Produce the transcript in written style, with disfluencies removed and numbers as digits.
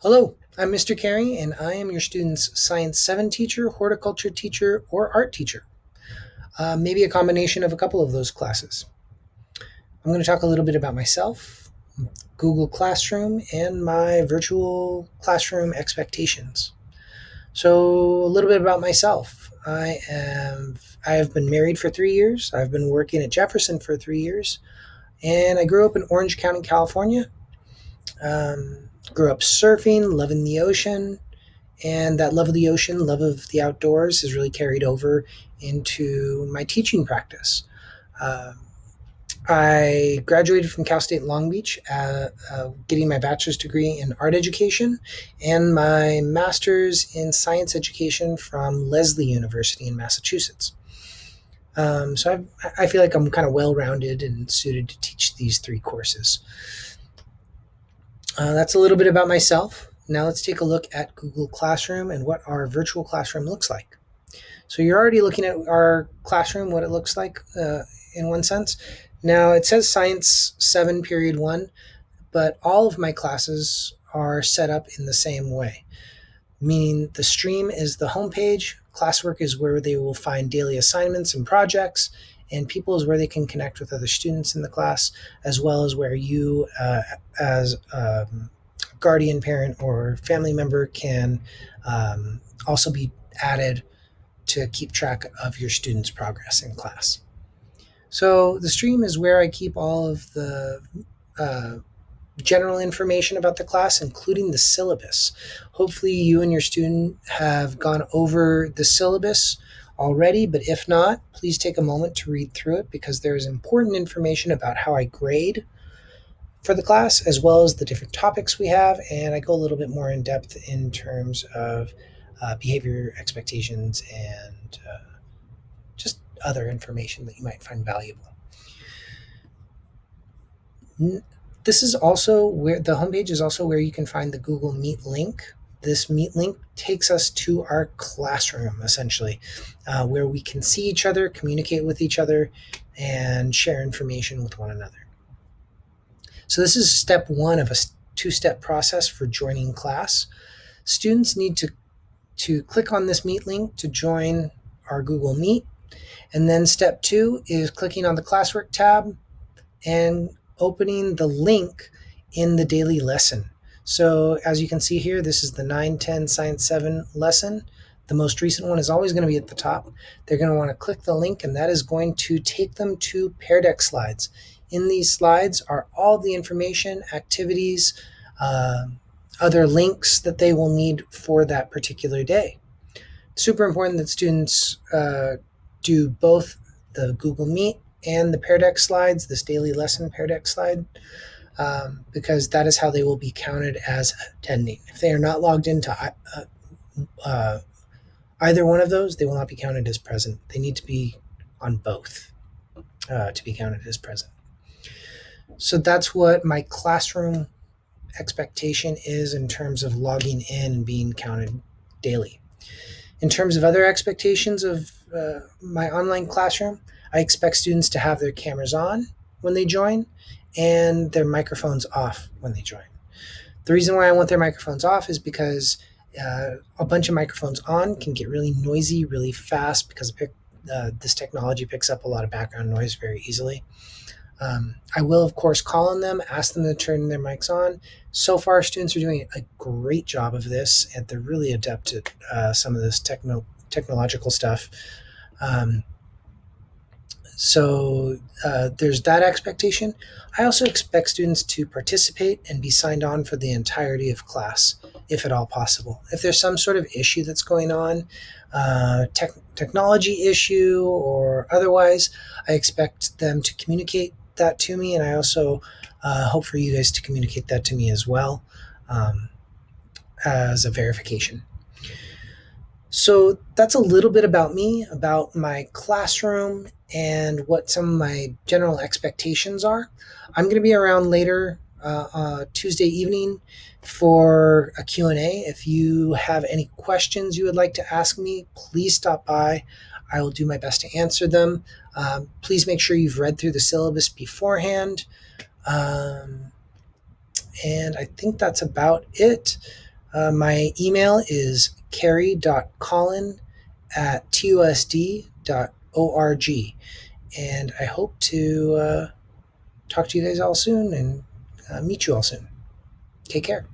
Hello, I'm Mr. Carey, and I am your student's Science 7 teacher, horticulture teacher, or art teacher. Maybe a combination of a couple of those classes. I'm going to talk a little bit about myself, Google Classroom, and my virtual classroom expectations. So, a little bit about myself. I have been married for 3 years. I've been working at Jefferson for 3 years, and I grew up in Orange County, California. Grew up surfing, loving the ocean, and that love of the ocean, love of the outdoors has really carried over into my teaching practice. Uh, I graduated from Cal State Long Beach, getting my bachelor's degree in art education and my master's in science education from Lesley University in Massachusetts. I feel like I'm kind of well rounded and suited to teach these three courses. That's a little bit about myself. Now let's take a look at Google Classroom and what our virtual classroom looks like. So you're already looking at our classroom, what it looks like in one sense. Now it says Science 7 Period 1, but all of my classes are set up in the same way, meaning the stream is the homepage, classwork is where they will find daily assignments and projects, and people is where they can connect with other students in the class, as well as where you, as guardian parent or family member, can also be added to keep track of your students' progress in class. So the stream is where I keep all of the general information about the class, including the syllabus. Hopefully you and your student have gone over the syllabus already, but if not, please take a moment to read through it because there is important information about how I grade for the class, as well as the different topics we have, and I go a little bit more in depth in terms of behavior expectations and just other information that you might find valuable. This is also where the homepage is also where you can find the Google Meet link. This Meet link takes us to our classroom, essentially, where we can see each other, communicate with each other, and share information with one another. So this is step one of a two-step process for joining class. Students need to click on this Meet link to join our Google Meet. And then step two is clicking on the classwork tab and opening the link in the daily lesson. So as you can see here, this is the 9-10 Science 7 lesson. The most recent one is always going to be at the top. They're going to want to click the link, and that is going to take them to Pear Deck slides. In these slides are all the information, activities, other links that they will need for that particular day. It's super important that students do both the Google Meet and the Pear Deck slides, this daily lesson Pear Deck slide, because that is how they will be counted as attending. If they are not logged into either one of those, they will not be counted as present. They need to be on both to be counted as present. So that's what my classroom expectation is in terms of logging in and being counted daily. In terms of other expectations of my online classroom, I expect students to have their cameras on when they join and their microphones off when they join. The reason why I want their microphones off is because a bunch of microphones on can get really noisy really fast because this technology picks up a lot of background noise very easily. I will, of course, call on them, ask them to turn their mics on. So far, students are doing a great job of this, and they're really adept at some of this technological stuff. So there's that expectation. I also expect students to participate and be signed on for the entirety of class, if at all possible. If there's some sort of issue that's going on, technology issue or otherwise, I expect them to communicate that to me, and I also hope for you guys to communicate that to me as well as a verification. So that's a little bit about me, about my classroom, and what some of my general expectations are. I'm going to be around later Tuesday evening for a Q&A. If you have any questions you would like to ask me, please stop by. I will do my best to answer them. Please make sure you've read through the syllabus beforehand. And I think that's about it. My email is carrie.collin@tusd.org. And I hope to talk to you guys all soon and meet you all soon. Take care.